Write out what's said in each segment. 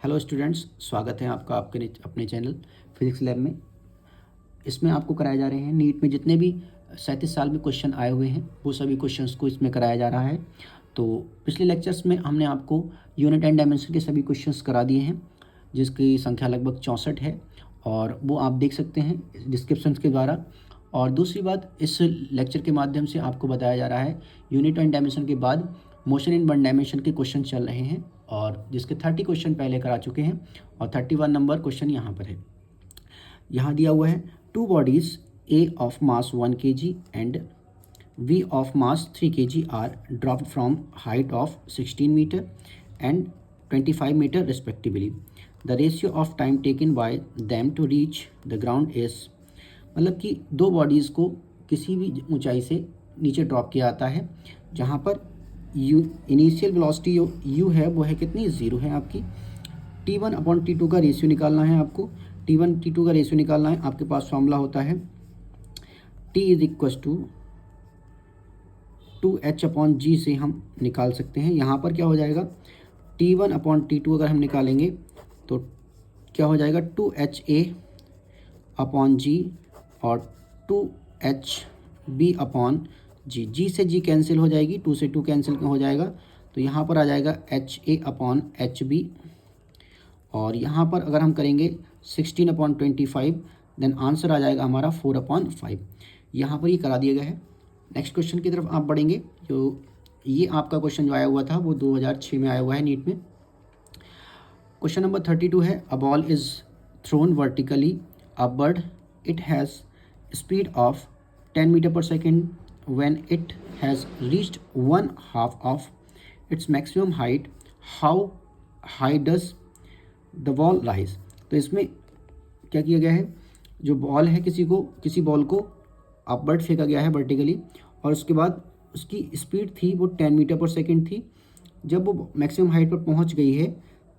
Hello students, स्वागत है आपका आपके अपने चैनल फिजिक्स लैब में। इसमें आपको कराए जा रहे हैं नीट में जितने भी 37 साल में क्वेश्चन आए हुए हैं वो सभी क्वेश्चंस को इसमें कराया जा रहा है। तो पिछले लेक्चर्स में हमने आपको यूनिट एंड डायमेंशन के सभी क्वेश्चंस करा दिए हैं जिसकी संख्या लगभग 64 है और वो आप देख सकते हैं डिस्क्रिप्शन के द्वारा। और दूसरी बात, इस लेक्चर के माध्यम से आपको बताया जा रहा है यूनिट एंड डायमेंशन के बाद मोशन इन वन डायमेंशन के क्वेश्चन चल रहे हैं और जिसके 30 क्वेश्चन पहले करा चुके हैं और 31 नंबर क्वेश्चन यहाँ पर है। यहाँ दिया हुआ है two bodies A of mass 1 kg and V of mass 3 kg are dropped from height of 16 meter and 25 meter respectively. The ratio of time taken by them to reach the ground is, मतलब कि दो bodies को किसी भी ऊंचाई से नीचे drop किया जाता है जहाँ पर u इनिशियल वेलोसिटी u है वो है कितनी, 0 है आपकी। T1 अपॉन T2 का रेशियो निकालना है आपको। T1 T2 का रेशियो निकालना है, आपके पास फॉर्मूला होता है T is equals to 2h upon g से हम निकाल सकते हैं। यहाँ पर क्या हो जाएगा, T1 अपॉन T2 अगर हम निकालेंगे तो क्या हो जाएगा 2HA अपॉन जी और 2HB अपॉन जी। जी से जी कैंसिल हो जाएगी, 2 से 2 कैंसिल हो जाएगा तो यहाँ पर आ जाएगा HA अपॉन HB। और यहाँ पर अगर हम करेंगे 16 अपॉन 25 देन आंसर आ जाएगा हमारा 4 अपॉन 5। यहाँ पर ये करा दिया गया है। नेक्स्ट क्वेश्चन की तरफ आप बढ़ेंगे। जो ये आपका क्वेश्चन जो आया हुआ था वो 2006 में आया हुआ है नीट में। क्वेश्चन नंबर 32 है, a ball is thrown vertically upward, it has speed of 10 metre per second when it has reached 1/2 of its maximum height, how high does the ball rise. तो इसमें क्या किया गया है, जो बॉल है किसी बॉल को अपवर्ड फेंका गया है वर्टिकली और उसके बाद उसकी स्पीड थी वो 10 मीटर पर सेकेंड थी। जब वो मैक्सिमम हाइट पर पहुंच गई है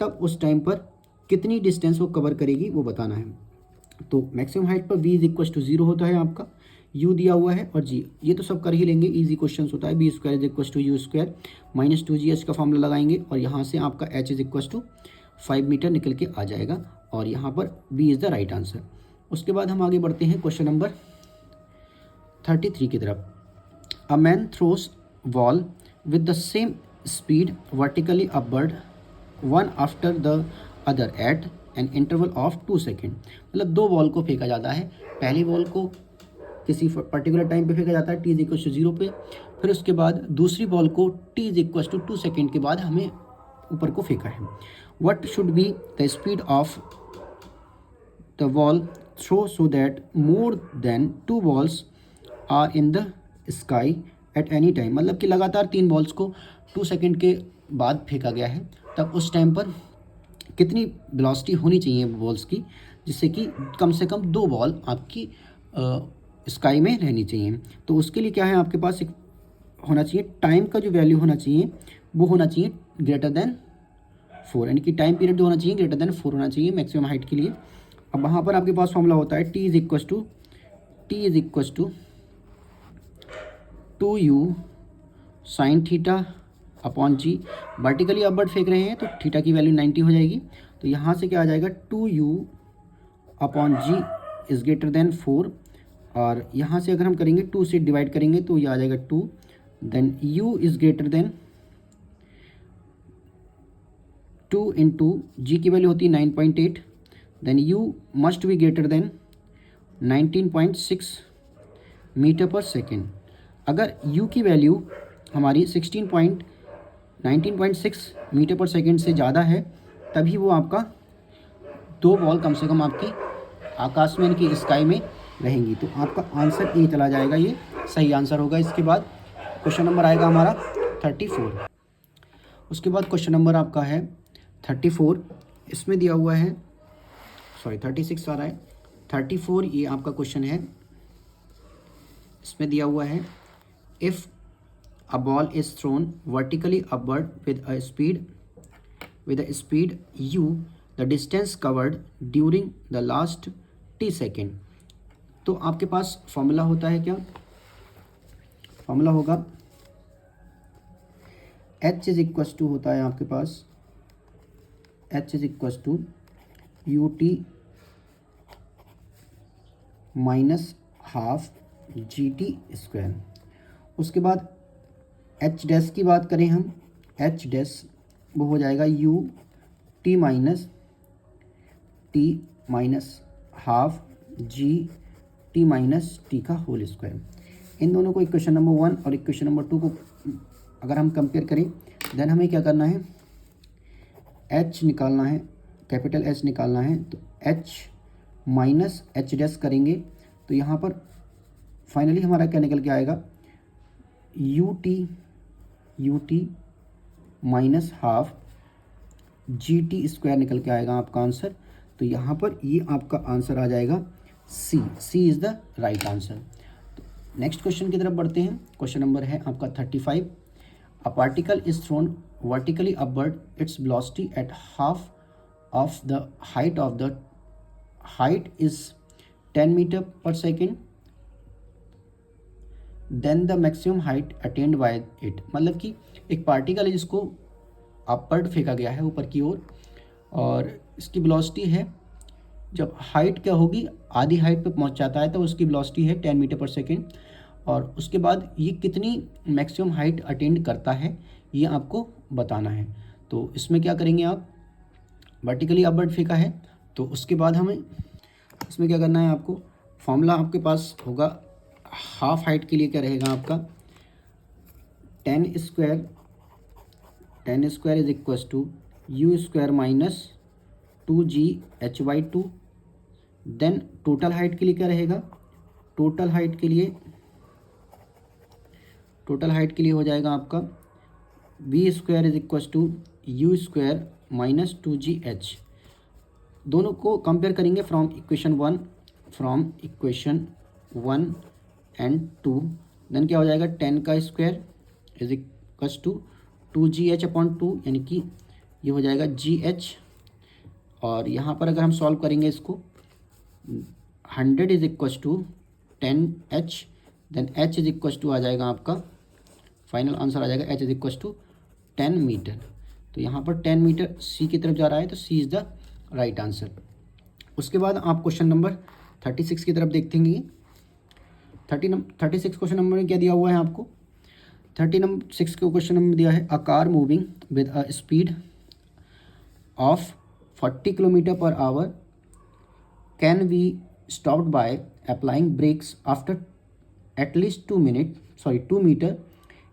तब उस टाइम पर कितनी डिस्टेंस वो कवर करेगी वो बताना है। तो मैक्सिमम हाइट पर v इज इक्वल टू 0 होता है आपका, u दिया हुआ है और g, ये तो सब कर ही लेंगे, इजी क्वेश्चन होता है। b square is equal to u square minus 2gh का फॉर्मूला लगाएंगे और यहाँ से आपका h is equal to 5 meter निकल के आ जाएगा और यहाँ पर b is the right answer. उसके बाद हम आगे बढ़ते हैं क्वेश्चन नंबर 33 की तरफ। A man throws ball with the same speed vertically upward one after the other at an interval of 2 second. मतलब दो बॉल को फेंका जाता है, पहली बॉल को किसी पर्टिकुलर टाइम पे फेंका जाता है t इज इक्वल टू 0 पे, फिर उसके बाद दूसरी बॉल को t is equal to 2 second के बाद हमें ऊपर को फेंका है। What should be the speed of the ball throw so that more than 2 balls are in the sky at any time. मतलब कि लगातार 3 बॉल्स को 2 सेकेंड के बाद फेंका गया है, तब उस टाइम पर कितनी वेलोसिटी होनी चाहिए बॉल्स की जिससे कि कम से कम 2 बॉल आपकी स्काई में रहनी चाहिए। तो उसके लिए क्या है, आपके पास एक होना चाहिए टाइम का जो वैल्यू होना चाहिए वो होना चाहिए ग्रेटर देन 4, यानी कि टाइम पीरियड जो होना चाहिए ग्रेटर देन 4 होना चाहिए मैक्सिमम हाइट के लिए। अब वहाँ पर आपके पास फॉर्मूला होता है t is equals to 2u sine theta upon g. Vertically upward फेंक रहे हैं तो थीटा की वैल्यू 90 हो जाएगी, तो यहाँ से क्या आ जाएगा 2u upon g is greater than 4 और यहाँ से अगर हम करेंगे 2 से डिवाइड करेंगे तो ये आ जाएगा 2, then u is greater than 2 into g की वैल्यू होती है 9.8, then u must be greater than 19.6 metre per second. अगर u की वैल्यू हमारी 19.6 मीटर पर सेकेंड से ज़्यादा है तभी वो आपका 2 बॉल कम से कम आपकी आकाश में, यानी कि स्काई में रहेंगी। तो आपका आंसर ए चला जाएगा, ये सही आंसर होगा। इसके बाद क्वेश्चन नंबर आएगा हमारा 34। उसके बाद क्वेश्चन नंबर आपका है 34, इसमें दिया हुआ है 36 आ रहा है, 34 ये आपका क्वेश्चन है। इसमें दिया हुआ है if a ball is thrown vertically upward with a speed u, the distance covered during the last t second। तो आपके पास फॉर्मूला होता है क्या, फॉर्मूला होगा h इज इक्वल टू होता है आपके पास H is equals to u t minus half g t square. उसके बाद एच डैश की बात करें हम, एच डैश वो हो जाएगा you t minus half g T minus T का होल स्क्वायर। इन दोनों को इक्वेशन नंबर 1 और इक्वेशन नंबर 2 को अगर हम कंपेयर करें, देन हमें क्या करना है, एच निकालना है, कैपिटल एच निकालना है। तो एच माइनस एच डैश करेंगे तो यहाँ पर फाइनली हमारा क्या निकल के आएगा, you t minus half g t square निकल के आएगा आपका आंसर। तो यहाँ पर ये आपका आंसर आ जाएगा C is the right answer. तो नेक्स्ट क्वेश्चन की तरफ बढ़ते हैं। क्वेश्चन नंबर है आपका 35। A particle is thrown vertically upward, its velocity at half of the height is 10 metre per second, then the maximum height attained by it. मतलब कि एक पार्टिकल है जिसको अपवर्ड फेंका गया है ऊपर की ओर, और इसकी वेलोसिटी है, जब हाइट क्या होगी, आधी हाइट पे पहुंच जाता है तो उसकी वेलोसिटी है 10 मीटर पर सेकेंड। और उसके बाद ये कितनी मैक्सिमम हाइट अटेंड करता है ये आपको बताना है। तो इसमें क्या करेंगे आप, वर्टिकली अपवर्ड फेंका है तो उसके बाद हमें इसमें क्या करना है, आपको फॉर्मूला आपके पास होगा हाफ हाइट के लिए क्या रहेगा आपका, 10 square is equals to u square minus 2gh/2। Then total height के लिए क्या रहेगा, टोटल हाइट के लिए हो जाएगा आपका v square is equals to u square minus 2gh। दोनों को कंपेयर करेंगे फ्रॉम इक्वेशन 1 एंड 2। देन क्या हो जाएगा, 10 का square is equals to 2gh/2, यानी कि ये हो जाएगा gh। और यहाँ पर अगर हम सॉल्व करेंगे इसको, 100 is equals to 10h, then h is equals to आ जाएगा आपका, फाइनल आंसर आ जाएगा h is equals to 10 metre. तो यहाँ पर 10 मीटर सी की तरफ जा रहा है, तो सी इज़ द राइट आंसर। उसके बाद आप क्वेश्चन नंबर 36 की तरफ देखेंगे। 36 क्वेश्चन नंबर में क्या दिया हुआ है आपको, 36 को क्वेश्चन नंबर दिया है, a car moving with a speed of 40 kilometer per hour can be stopped by applying brakes after at least 2 meter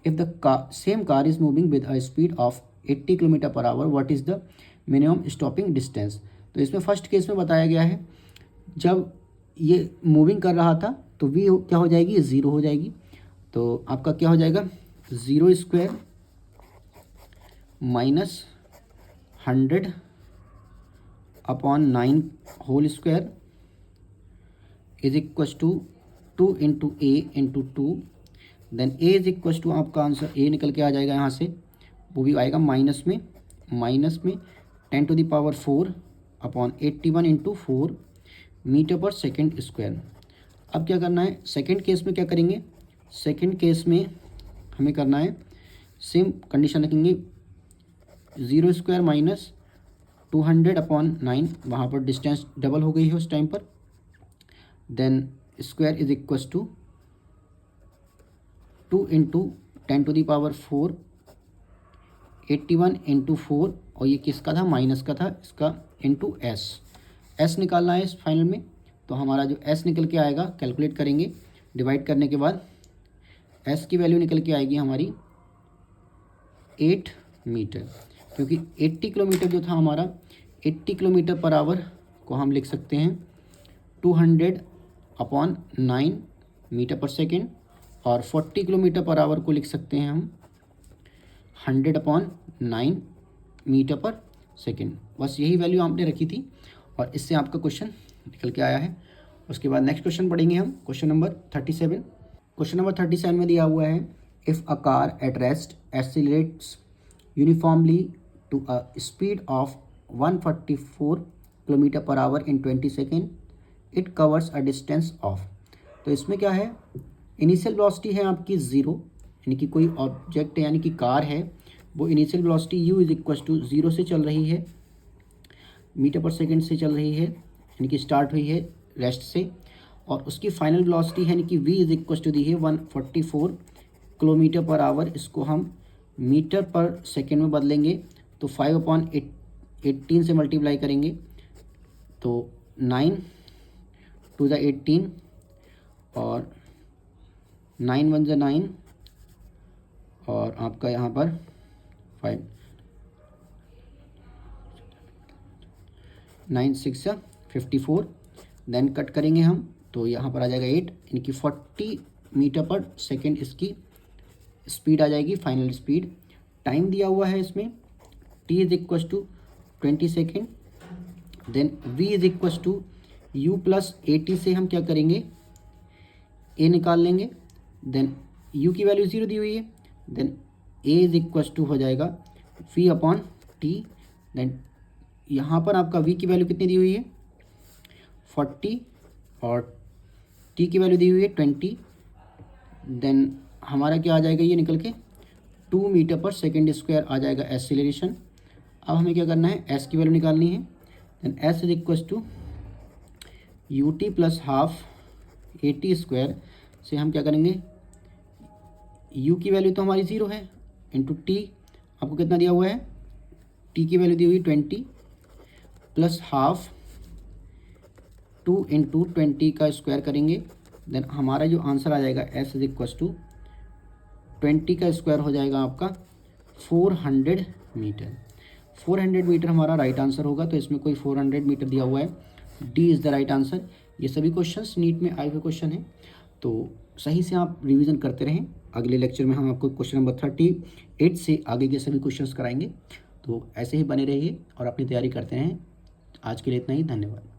if the same car is moving with a speed of 80 km per hour, what is the minimum stopping distance। तो इसमें first case में बताया गया है, जब ये moving कर रहा था तो v क्या हो जाएगी, 0 हो जाएगी। तो आपका क्या हो जाएगा, 0 square minus 100/9 whole square is equals to 2 into a into 2। Then a is equals to आपका आंसर ए निकल के आ जाएगा यहाँ से, वो भी आएगा माइनस में 10⁴/81 into 4 metre per second square. अब क्या करना है, सेकेंड केस में क्या करेंगे, सेकेंड केस में हमें करना है, सेम कंडीशन रखेंगे, 0 स्क्वायर माइनस 200/9, वहाँ पर डिस्टेंस डबल हो गई है उस टाइम पर। Then square is equals to 2 into 10⁴, 81 into 4, और ये किसका था, माइनस का था, इसका इंटू एस निकालना है इस फाइनल में। तो हमारा जो एस निकल के आएगा, कैलकुलेट करेंगे, डिवाइड करने के बाद एस की वैल्यू निकल के आएगी हमारी 8 मीटर, क्योंकि 80 किलोमीटर जो था हमारा, 80 किलोमीटर पर आवर को हम लिख सकते हैं 200/9 मीटर पर सेकेंड, और 40 किलोमीटर पर आवर को लिख सकते हैं हम 100/9 मीटर पर सेकेंड। बस यही वैल्यू आपने रखी थी और इससे आपका क्वेश्चन निकल के आया है। उसके बाद नेक्स्ट क्वेश्चन पढ़ेंगे हम, क्वेश्चन नंबर 37। क्वेश्चन नंबर 37 में दिया हुआ है, if a car at rest accelerates uniformly to a speed of 144 kilometre per hour in 20 second, it covers a distance of. तो इसमें क्या है, इनिशियल वेलोसिटी है आपकी 0, यानी कि कोई ऑब्जेक्ट यानी कि कार है, वो initial velocity u is equals to 0 से चल रही है, मीटर पर सेकेंड से चल रही है, यानी कि स्टार्ट हुई है रेस्ट से, और उसकी फाइनल वेलोसिटी यानी कि v इज इक्वल टू दी है 144 किलोमीटर पर आवर। इसको हम मीटर पर सेकेंड में बदलेंगे तो 5/18 से मल्टीप्लाई करेंगे तो 9 टू द 18 और 9 1 ज़ा 9 और आपका यहाँ पर 5 9 6 ज़ा 54, देन कट करेंगे हम तो यहाँ पर आ जाएगा 8, यानी कि 40 मीटर पर सेकेंड इसकी स्पीड आ जाएगी, फाइनल स्पीड। टाइम दिया हुआ है इसमें t is equal to 20 second, then v is equal to u plus 80 से हम क्या करेंगे a निकाल लेंगे, देन u की वैल्यू 0 दी हुई है, then a is equal to हो जाएगा v अपॉन t, देन यहाँ पर आपका v की वैल्यू कितनी दी हुई है 40 और t की वैल्यू दी हुई है 20, देन हमारा क्या आ जाएगा ये निकल के 2 मीटर पर सेकेंड स्क्वायर आ जाएगा एक्सीलरेशन। अब हमें क्या करना है s की वैल्यू निकालनी है, then s is equal to ut plus half 80 square से हम क्या करेंगे u की वैल्यू तो हमारी 0 है इंटू t, आपको कितना दिया हुआ है t की वैल्यू दी हुई 20 प्लस हाफ 2 इंटू 20 का स्क्वायर करेंगे, देन हमारा जो आंसर आ जाएगा s इज इक्वल टू 20 का स्क्वायर हो जाएगा आपका 400 मीटर। 400 मीटर हमारा राइट आंसर होगा, तो इसमें कोई 400 मीटर दिया हुआ है, D is the right answer. ये सभी क्वेश्चंस नीट में आए हुए क्वेश्चन हैं, तो सही से आप रिवीजन करते रहें। अगले लेक्चर में हम आपको क्वेश्चन नंबर 38 से आगे के सभी क्वेश्चंस कराएंगे, तो ऐसे ही बने रहिए और अपनी तैयारी करते रहें। आज के लिए इतना ही, धन्यवाद।